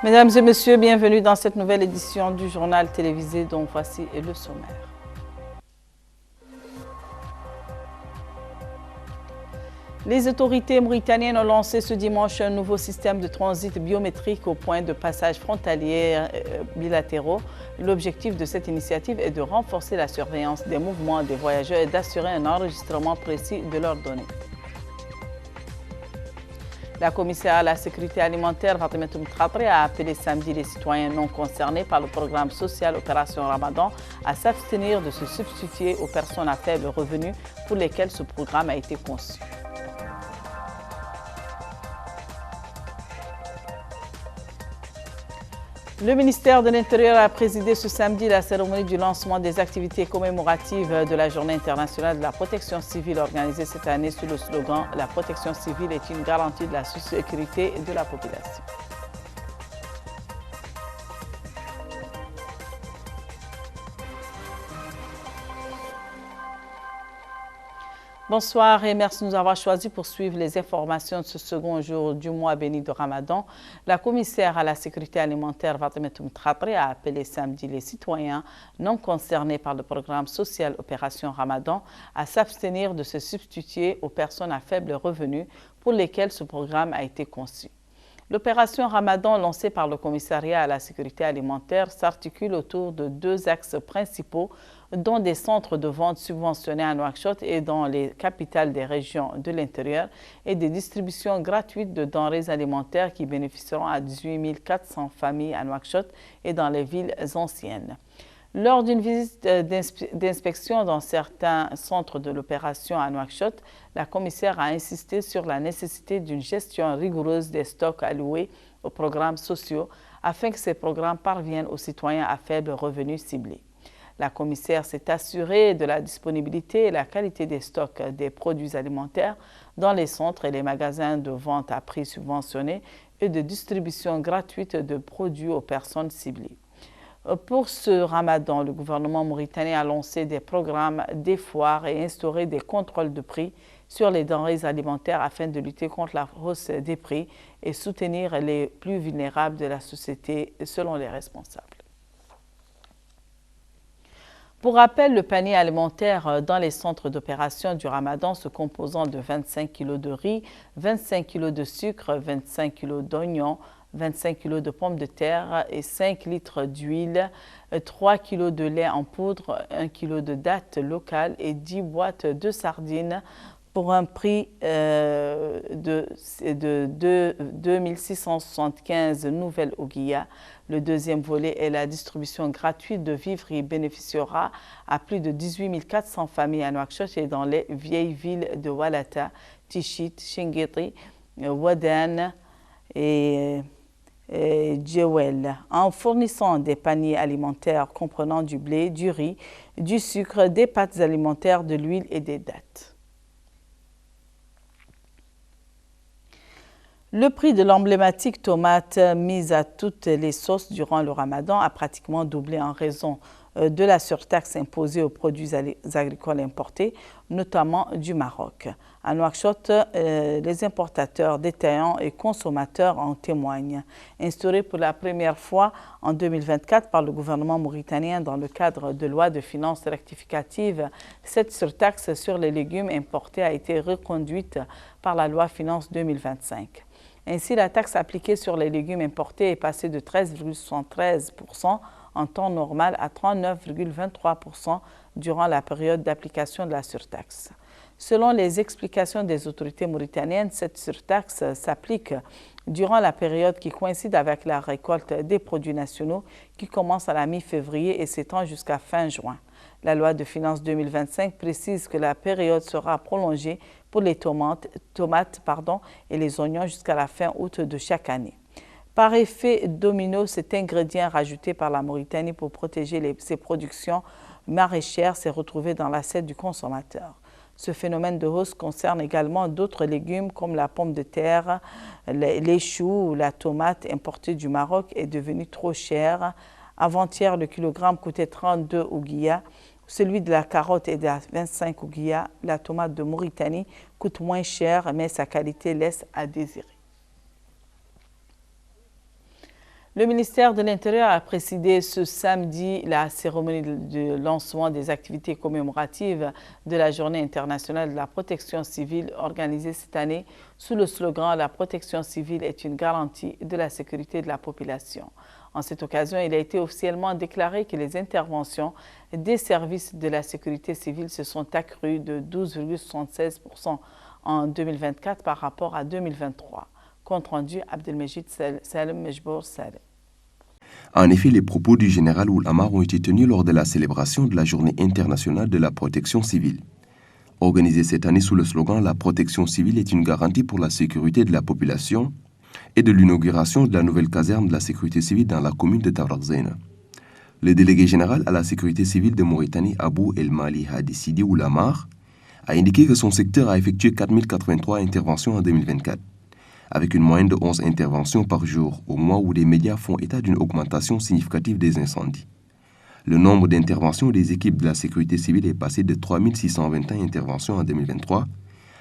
Mesdames et messieurs, bienvenue dans cette nouvelle édition du journal télévisé dont voici le sommaire. Les autorités mauritaniennes ont lancé ce dimanche un nouveau système de transit biométrique au point de passage frontalier bilatéraux. L'objectif de cette initiative est de renforcer la surveillance des mouvements des voyageurs et d'assurer un enregistrement précis de leurs données. La commissaire à la sécurité alimentaire, Fatoumata Mtratré, a appelé samedi les citoyens non concernés par le programme social Opération Ramadan à s'abstenir de se substituer aux personnes à faible revenu pour lesquelles ce programme a été conçu. Le ministère de l'Intérieur a présidé ce samedi la cérémonie du lancement des activités commémoratives de la Journée internationale de la protection civile organisée cette année sous le slogan « La protection civile est une garantie de la sécurité de la population ». Bonsoir et merci de nous avoir choisis pour suivre les informations de ce second jour du mois béni de Ramadan. La commissaire à la sécurité alimentaire, Fatoumata Mtratré, a appelé samedi les citoyens non concernés par le programme social Opération Ramadan à s'abstenir de se substituer aux personnes à faible revenu pour lesquelles ce programme a été conçu. L'opération Ramadan lancée par le commissariat à la sécurité alimentaire s'articule autour de deux axes principaux, dont des centres de vente subventionnés à Nouakchott et dans les capitales des régions de l'intérieur et des distributions gratuites de denrées alimentaires qui bénéficieront à 18 400 familles à Nouakchott et dans les villes anciennes. Lors d'une visite d'inspection dans certains centres de l'opération à Nouakchott, la commissaire a insisté sur la nécessité d'une gestion rigoureuse des stocks alloués aux programmes sociaux afin que ces programmes parviennent aux citoyens à faible revenu ciblés. La commissaire s'est assurée de la disponibilité et la qualité des stocks des produits alimentaires dans les centres et les magasins de vente à prix subventionnés et de distribution gratuite de produits aux personnes ciblées. Pour ce ramadan, le gouvernement mauritanien a lancé des programmes, des foires et instauré des contrôles de prix sur les denrées alimentaires afin de lutter contre la hausse des prix et soutenir les plus vulnérables de la société selon les responsables. Pour rappel, le panier alimentaire dans les centres d'opération du Ramadan se composant de 25 kg de riz, 25 kg de sucre, 25 kg d'oignons, 25 kg de pommes de terre et 5 litres d'huile, 3 kg de lait en poudre, 1 kg de dattes locales et 10 boîtes de sardines pour un prix de 2675 nouvelles ouguiyas. Le deuxième volet est la distribution gratuite de vivres qui bénéficiera à plus de 18 400 familles à Nouakchott et dans les vieilles villes de Walata, Tichit, Chinguitti, Ouadane et Djewel, en fournissant des paniers alimentaires comprenant du blé, du riz, du sucre, des pâtes alimentaires, de l'huile et des dattes. Le prix de l'emblématique tomate mise à toutes les sauces durant le Ramadan a pratiquement doublé en raison de la surtaxe imposée aux produits agricoles importés, notamment du Maroc. À Nouakchott, les importateurs, détaillants et consommateurs en témoignent. Instaurée pour la première fois en 2024 par le gouvernement mauritanien dans le cadre de loi de finances rectificative, cette surtaxe sur les légumes importés a été reconduite par la loi Finances 2025. Ainsi, la taxe appliquée sur les légumes importés est passée de 13,73% en temps normal à 39,23% durant la période d'application de la surtaxe. Selon les explications des autorités mauritaniennes, cette surtaxe s'applique durant la période qui coïncide avec la récolte des produits nationaux qui commence à la mi-février et s'étend jusqu'à fin juin. La loi de finances 2025 précise que la période sera prolongée pour les tomates et les oignons jusqu'à la fin août de chaque année. Par effet domino, cet ingrédient rajouté par la Mauritanie pour protéger ses productions maraîchères s'est retrouvé dans l'assiette du consommateur. Ce phénomène de hausse concerne également d'autres légumes comme la pomme de terre, les choux ou la tomate importée du Maroc est devenue trop chère. Avant-hier, le kilogramme coûtait 32 ouguiyas. Celui de la carotte est à 25 ouguiyas. La tomate de Mauritanie coûte moins cher, mais sa qualité laisse à désirer. Le ministère de l'Intérieur a présidé ce samedi la cérémonie de lancement des activités commémoratives de la Journée internationale de la protection civile organisée cette année sous le slogan « La protection civile est une garantie de la sécurité de la population ». En cette occasion, il a été officiellement déclaré que les interventions des services de la sécurité civile se sont accrues de 12,76% en 2024 par rapport à 2023. Compte rendu, Abdelmejid Salem Mejbour Saleh. En effet, les propos du général Oulamar ont été tenus lors de la célébration de la Journée internationale de la protection civile. Organisée cette année sous le slogan « La protection civile est une garantie pour la sécurité de la population » et de l'inauguration de la nouvelle caserne de la sécurité civile dans la commune de Tawrak-Zeina. Le délégué général à la sécurité civile de Mauritanie, Abou El Mali Hadi Sidi Oulamar, a indiqué que son secteur a effectué 4083 interventions en 2024. Avec une moyenne de 11 interventions par jour, au mois où les médias font état d'une augmentation significative des incendies. Le nombre d'interventions des équipes de la sécurité civile est passé de 3621 interventions en 2023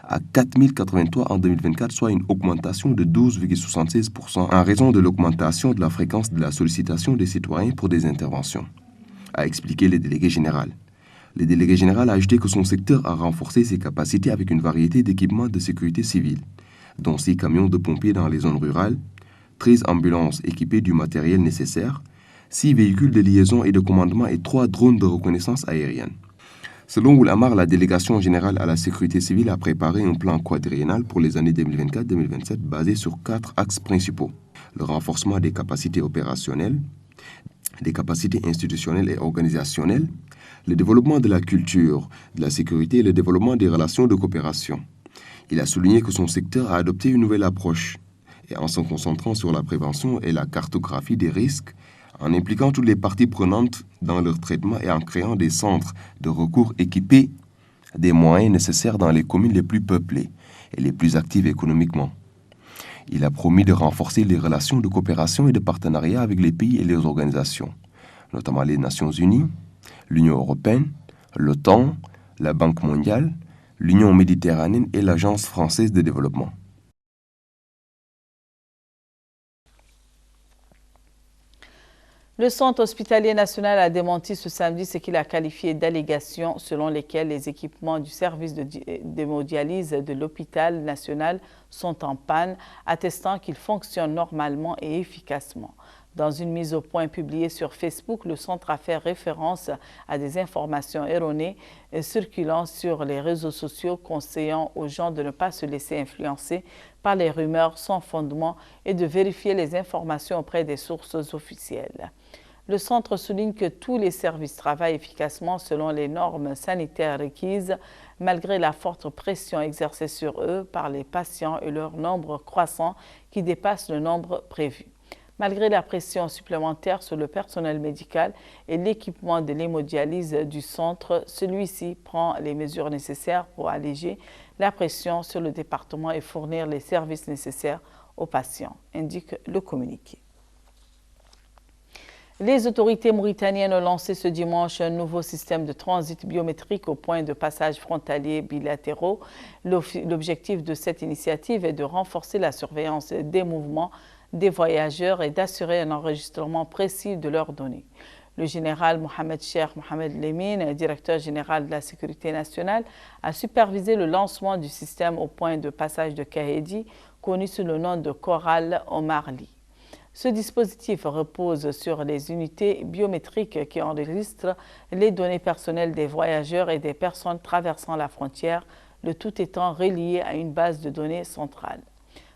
à 4083 en 2024, soit une augmentation de 12,76% en raison de l'augmentation de la fréquence de la sollicitation des citoyens pour des interventions, a expliqué le délégué général. Le délégué général a ajouté que son secteur a renforcé ses capacités avec une variété d'équipements de sécurité civile, dont 6 camions de pompiers dans les zones rurales, 13 ambulances équipées du matériel nécessaire, 6 véhicules de liaison et de commandement et 3 drones de reconnaissance aérienne. Selon Oulamar, la délégation générale à la sécurité civile a préparé un plan quadriennal pour les années 2024-2027 basé sur 4 axes principaux. Le renforcement des capacités opérationnelles, des capacités institutionnelles et organisationnelles, le développement de la culture, de la sécurité et le développement des relations de coopération. Il a souligné que son secteur a adopté une nouvelle approche et en se concentrant sur la prévention et la cartographie des risques, en impliquant toutes les parties prenantes dans leur traitement et en créant des centres de recours équipés des moyens nécessaires dans les communes les plus peuplées et les plus actives économiquement. Il a promis de renforcer les relations de coopération et de partenariat avec les pays et les organisations, notamment les Nations Unies, l'Union européenne, l'OTAN, la Banque mondiale, l'Union méditerranéenne et l'Agence française de développement. Le Centre hospitalier national a démenti ce samedi ce qu'il a qualifié d'allégations selon lesquelles les équipements du service d'hémodialyse de l'hôpital national sont en panne, attestant qu'ils fonctionnent normalement et efficacement. Dans une mise au point publiée sur Facebook, le centre a fait référence à des informations erronées circulant sur les réseaux sociaux conseillant aux gens de ne pas se laisser influencer par les rumeurs sans fondement et de vérifier les informations auprès des sources officielles. Le centre souligne que tous les services travaillent efficacement selon les normes sanitaires requises, malgré la forte pression exercée sur eux par les patients et leur nombre croissant qui dépasse le nombre prévu. Malgré la pression supplémentaire sur le personnel médical et l'équipement de l'hémodialyse du centre, celui-ci prend les mesures nécessaires pour alléger la pression sur le département et fournir les services nécessaires aux patients, indique le communiqué. Les autorités mauritaniennes ont lancé ce dimanche un nouveau système de transit biométrique au point de passage frontalier bilatéraux. L'objectif de cette initiative est de renforcer la surveillance des mouvements des voyageurs et d'assurer un enregistrement précis de leurs données. Le général Mohamed Cheikh Mohamed Lemine, directeur général de la sécurité nationale, a supervisé le lancement du système au point de passage de Kahedi, connu sous le nom de Coral Omarli. Ce dispositif repose sur les unités biométriques qui enregistrent les données personnelles des voyageurs et des personnes traversant la frontière, le tout étant relié à une base de données centrale.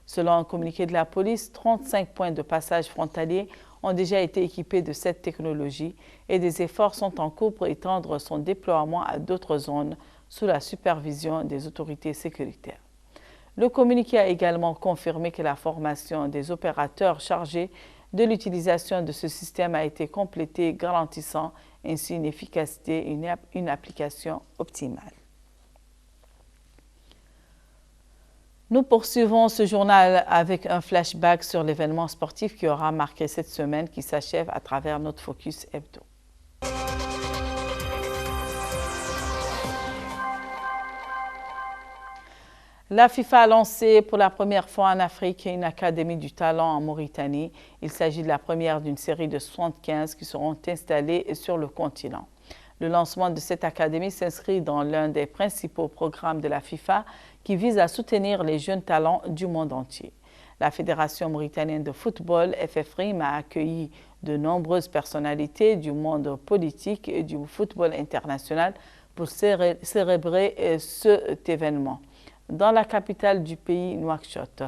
Selon un communiqué de la police, 35 points de passage frontaliers ont déjà été équipés de cette technologie et des efforts sont en cours pour étendre son déploiement à d'autres zones sous la supervision des autorités sécuritaires. Le communiqué a également confirmé que la formation des opérateurs chargés de l'utilisation de ce système a été complétée, garantissant ainsi une efficacité et une application optimale. Nous poursuivons ce journal avec un flashback sur l'événement sportif qui aura marqué cette semaine qui s'achève à travers notre Focus Hebdo. La FIFA a lancé pour la première fois en Afrique une académie du talent en Mauritanie. Il s'agit de la première d'une série de 75 qui seront installées sur le continent. Le lancement de cette académie s'inscrit dans l'un des principaux programmes de la FIFA qui vise à soutenir les jeunes talents du monde entier. La Fédération mauritanienne de football, FFRIM, a accueilli de nombreuses personnalités du monde politique et du football international pour célébrer cet événement dans la capitale du pays, Nouakchott.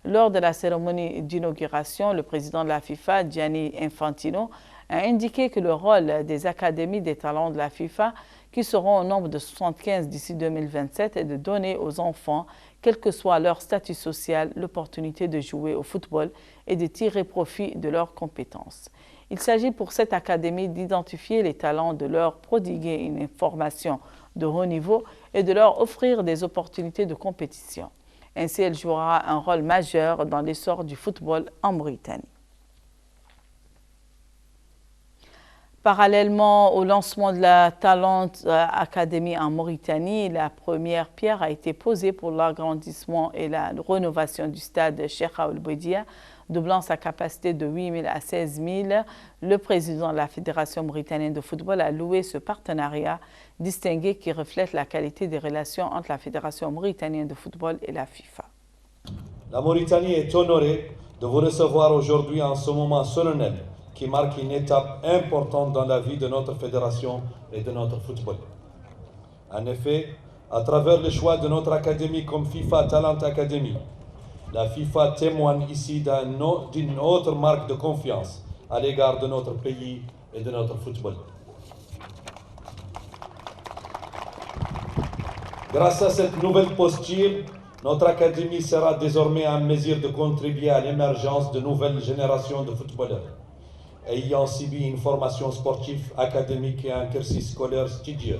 Lors de la cérémonie d'inauguration, le président de la FIFA, Gianni Infantino, a indiqué que le rôle des académies des talents de la FIFA, qui seront au nombre de 75 d'ici 2027, est de donner aux enfants, quel que soit leur statut social, l'opportunité de jouer au football et de tirer profit de leurs compétences. Il s'agit pour cette académie d'identifier les talents, de leur prodiguer une formation de haut niveau et de leur offrir des opportunités de compétition. Ainsi, elle jouera un rôle majeur dans l'essor du football en Mauritanie. Parallèlement au lancement de la Talent Academy en Mauritanie, la première pierre a été posée pour l'agrandissement et la rénovation du stade Cheikh Ould Boudia, doublant sa capacité de 8 000 à 16 000. Le président de la Fédération mauritanienne de football a loué ce partenariat distingué qui reflète la qualité des relations entre la Fédération mauritanienne de football et la FIFA. La Mauritanie est honorée de vous recevoir aujourd'hui en ce moment solennel qui marque une étape importante dans la vie de notre fédération et de notre football. En effet, à travers le choix de notre académie comme FIFA Talent Academy, la FIFA témoigne ici d'une autre marque de confiance à l'égard de notre pays et de notre football. Grâce à cette nouvelle posture, notre académie sera désormais en mesure de contribuer à l'émergence de nouvelles générations de footballeurs, ayant subi une formation sportive, académique et un cursus scolaire studieux,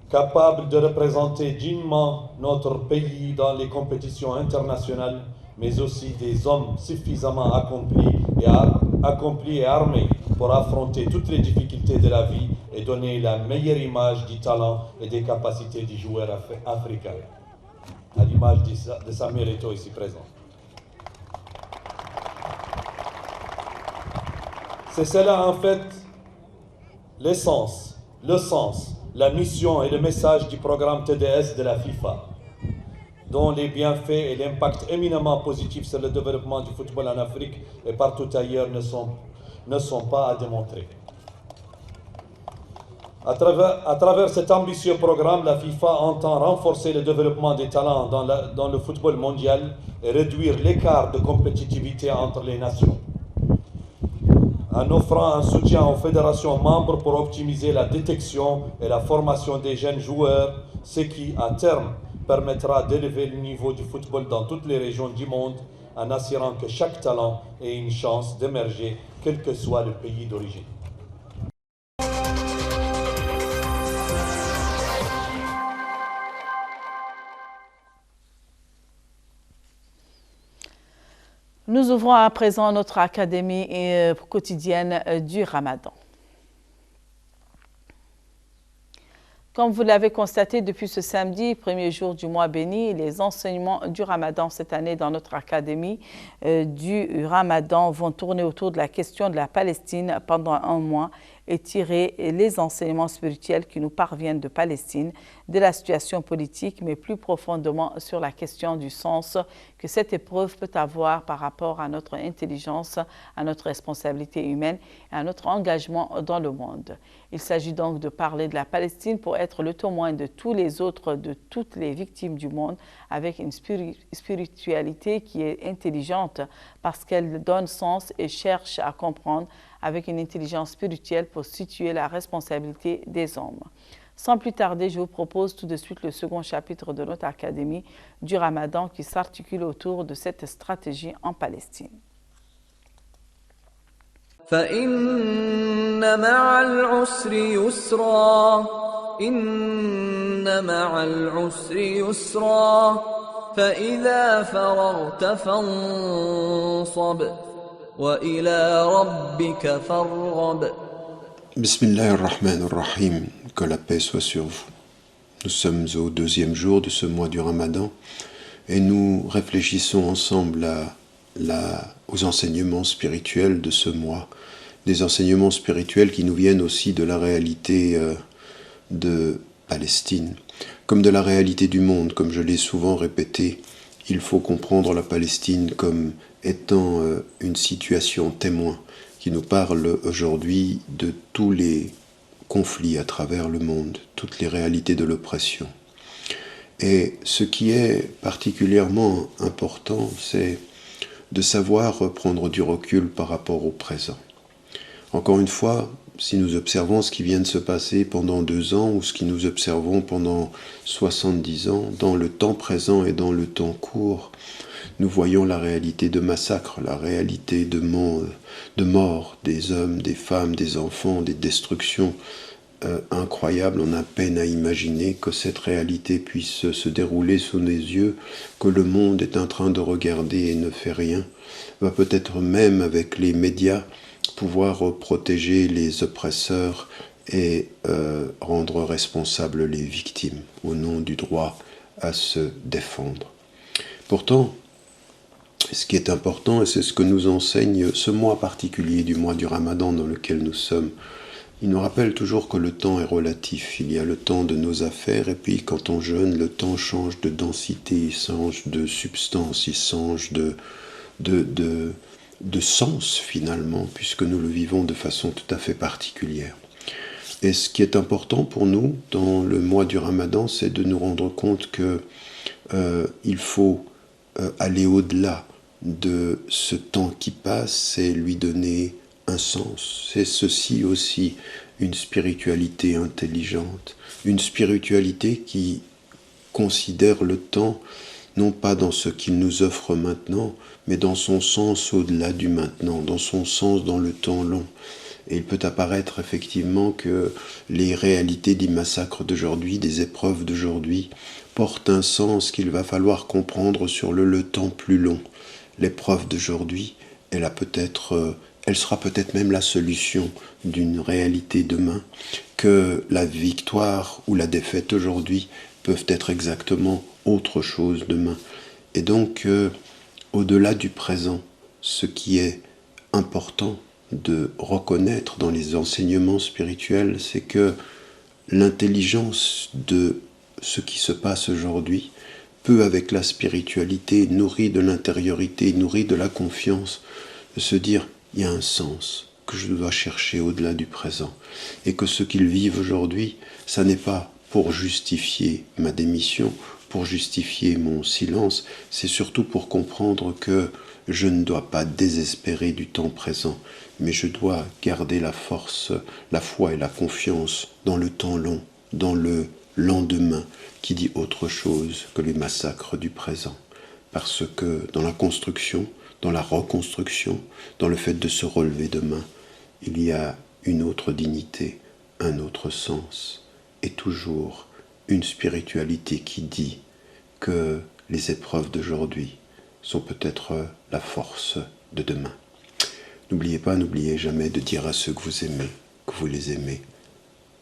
capable de représenter dignement notre pays dans les compétitions internationales, mais aussi des hommes suffisamment accomplis et armés pour affronter toutes les difficultés de la vie et donner la meilleure image du talent et des capacités du joueur africain, à l'image de Samuel Eto'o ici présent. C'est cela en fait l'essence, le sens, la mission et le message du programme TDS de la FIFA, dont les bienfaits et l'impact éminemment positif sur le développement du football en Afrique et partout ailleurs ne sont pas à démontrer. À travers cet ambitieux programme, la FIFA entend renforcer le développement des talents dans le football mondial et réduire l'écart de compétitivité entre les nations, en offrant un soutien aux fédérations membres pour optimiser la détection et la formation des jeunes joueurs, ce qui, à terme, permettra d'élever le niveau du football dans toutes les régions du monde, en assurant que chaque talent ait une chance d'émerger, quel que soit le pays d'origine. Nous ouvrons à présent notre académie quotidienne du Ramadan. Comme vous l'avez constaté depuis ce samedi, premier jour du mois béni, les enseignements du Ramadan cette année dans notre académie du Ramadan vont tourner autour de la question de la Palestine pendant un mois et tirer les enseignements spirituels qui nous parviennent de Palestine, de la situation politique, mais plus profondément sur la question du sens que cette épreuve peut avoir par rapport à notre intelligence, à notre responsabilité humaine et à notre engagement dans le monde. Il s'agit donc de parler de la Palestine pour être le témoin de tous les autres, de toutes les victimes du monde, avec une spiritualité qui est intelligente parce qu'elle donne sens et cherche à comprendre avec une intelligence spirituelle pour situer la responsabilité des hommes. Sans plus tarder, je vous propose tout de suite le second chapitre de notre académie du Ramadan qui s'articule autour de cette stratégie en Palestine. فإن مع العسر يسرا إن مع العسر يسرا فإذا فرغت فانصب وإلى ربك فارغب. Bismillahir Rahmanir Rahim, que la paix soit sur vous. Nous sommes au 2e jour de ce mois du Ramadan et nous réfléchissons ensemble aux enseignements spirituels de ce mois, des enseignements spirituels qui nous viennent aussi de la réalité de Palestine, comme de la réalité du monde. Comme je l'ai souvent répété, il faut comprendre la Palestine comme étant une situation témoin qui nous parle aujourd'hui de tous les conflits à travers le monde, toutes les réalités de l'oppression. Et ce qui est particulièrement important, c'est de savoir prendre du recul par rapport au présent. Encore une fois, si nous observons ce qui vient de se passer pendant 2 ans ou ce que nous observons pendant 70 ans, dans le temps présent et dans le temps court, nous voyons la réalité de massacres, la réalité de mort des hommes, des femmes, des enfants, des destructions incroyables. On a peine à imaginer que cette réalité puisse se dérouler sous nos yeux, que le monde est en train de regarder et ne fait rien, va peut-être même avec les médias pouvoir protéger les oppresseurs et rendre responsables les victimes au nom du droit à se défendre. Pourtant, ce qui est important, et c'est ce que nous enseigne ce mois particulier du mois du Ramadan dans lequel nous sommes, il nous rappelle toujours que le temps est relatif. Il y a le temps de nos affaires, et puis quand on jeûne, le temps change de densité, il change de substance, il change de sens finalement, puisque nous le vivons de façon tout à fait particulière. Et ce qui est important pour nous dans le mois du Ramadan, c'est de nous rendre compte que il faut aller au-delà de ce temps qui passe et lui donner un sens. C'est ceci aussi une spiritualité intelligente, une spiritualité qui considère le temps non pas dans ce qu'il nous offre maintenant, mais dans son sens au-delà du maintenant, dans son sens dans le temps long. Et il peut apparaître effectivement que les réalités des massacres d'aujourd'hui, des épreuves d'aujourd'hui, portent un sens qu'il va falloir comprendre sur le temps plus long. L'épreuve d'aujourd'hui, elle sera peut-être même la solution d'une réalité demain, que la victoire ou la défaite aujourd'hui peuvent être exactement autre chose demain. Et donc, au-delà du présent, ce qui est important de reconnaître dans les enseignements spirituels, c'est que l'intelligence de ce qui se passe aujourd'hui peut, avec la spiritualité, nourrie de l'intériorité, nourrie de la confiance, de se dire, il y a un sens que je dois chercher au-delà du présent. Et que ce qu'ils vivent aujourd'hui, ça n'est pas pour justifier ma démission, pour justifier mon silence, c'est surtout pour comprendre que je ne dois pas désespérer du temps présent, mais je dois garder la force, la foi et la confiance dans le temps long, dans le lendemain, qui dit autre chose que les massacres du présent. Parce que dans la construction, dans la reconstruction, dans le fait de se relever demain, il y a une autre dignité, un autre sens, et toujours une spiritualité qui dit que les épreuves d'aujourd'hui sont peut-être la force de demain. N'oubliez jamais de dire à ceux que vous aimez, que vous les aimez.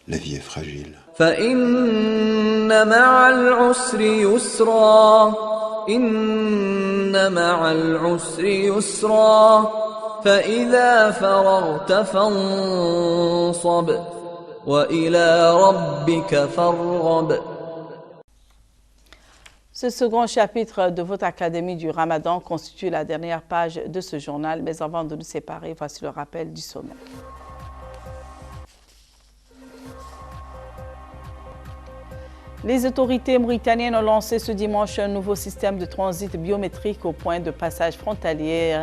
La vie est fragile. فإن مع العسر يسرا إن مع العسر يسرا فإذا فرغت فانصب وإلى ربك فارغب. Ce second chapitre de votre Académie du Ramadan constitue la dernière page de ce journal, mais avant de nous séparer, voici le rappel du sommaire. Les autorités mauritaniennes ont lancé ce dimanche un nouveau système de transit biométrique au point de passage frontalier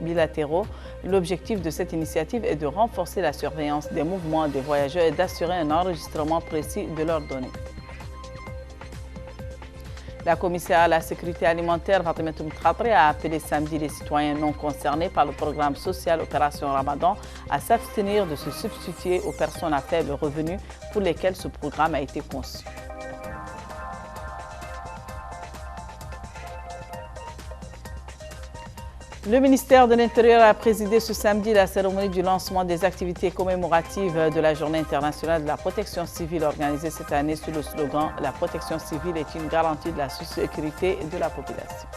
bilatéraux. L'objectif de cette initiative est de renforcer la surveillance des mouvements des voyageurs et d'assurer un enregistrement précis de leurs données. La commissaire à la sécurité alimentaire, Fatimata Mkhatri, a appelé samedi les citoyens non concernés par le programme social Opération Ramadan à s'abstenir de se substituer aux personnes à faible revenu pour lesquelles ce programme a été conçu. Le ministère de l'Intérieur a présidé ce samedi la cérémonie du lancement des activités commémoratives de la Journée internationale de la protection civile organisée cette année sous le slogan « La protection civile est une garantie de la sécurité de la population ».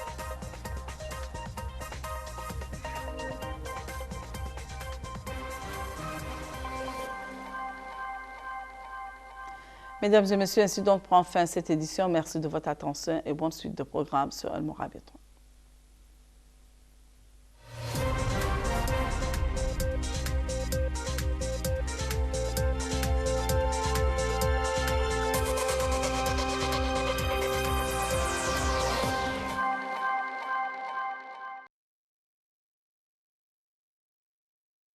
Mesdames et messieurs, ainsi donc prend fin cette édition. Merci de votre attention et bonne suite de programme sur El Mourabitoun.